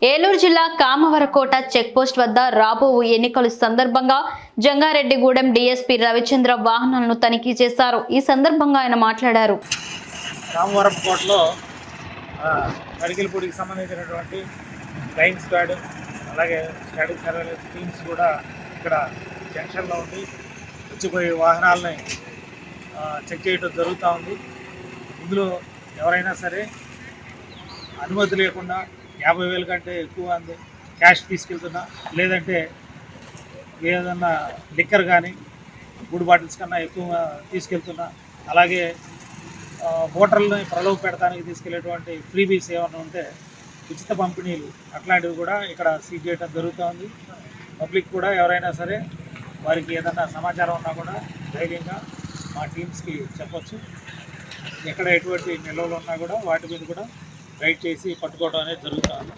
ఏలూరు జిల్లా కామవరకోట చెక్పోస్ట్ వద్ద రాబోవు ఎన్నికల సందర్భంగా జంగారెడ్డిగూడెం డీఎస్పీ రవిచంద్ర వాహనాలను తనిఖీ చేశారు. ఈ సందర్భంగా ఆయన మాట్లాడారు. కామవరకోటలో మెడికల్పూడికి సంబంధించినటువంటి ఫ్లయింగ్ స్క్వాడ్ అలాగే స్టాటిక్ సర్వేలెన్స్ టీమ్స్ కూడా ఇక్కడ జంక్షన్లో ఉండి వచ్చిపోయే వాహనాలని చెక్ చేయడం జరుగుతూ ఉంది. ఇందులో ఎవరైనా సరే అనుమతి లేకుండా 50,000 కంటే ఎక్కువ అంది క్యాష్ తీసుకెళ్తున్నా, లేదంటే ఏదన్నా లిక్కర్ కానీ గుడ్ బాటిల్స్ కన్నా ఎక్కువ తీసుకెళ్తున్నా, అలాగే ఓటర్లని ప్రలోభ పెడతానికి తీసుకెళ్లేటువంటి ఫ్రీబీస్ ఏమైనా ఉంటే ఉచిత పంపిణీలు అట్లాంటివి కూడా ఇక్కడ సీజ్ చేయడం జరుగుతూ ఉంది. పబ్లిక్ కూడా ఎవరైనా సరే వారికి ఏదన్నా సమాచారం ఉన్నా కూడా ధైర్యంగా మా టీమ్స్కి చెప్పొచ్చు. ఎక్కడ ఎటువంటి నిల్వలు ఉన్నా కూడా వాటి మీద కూడా రైడ్ చేసి పట్టుకోవడం అనేది జరుగుతుంది.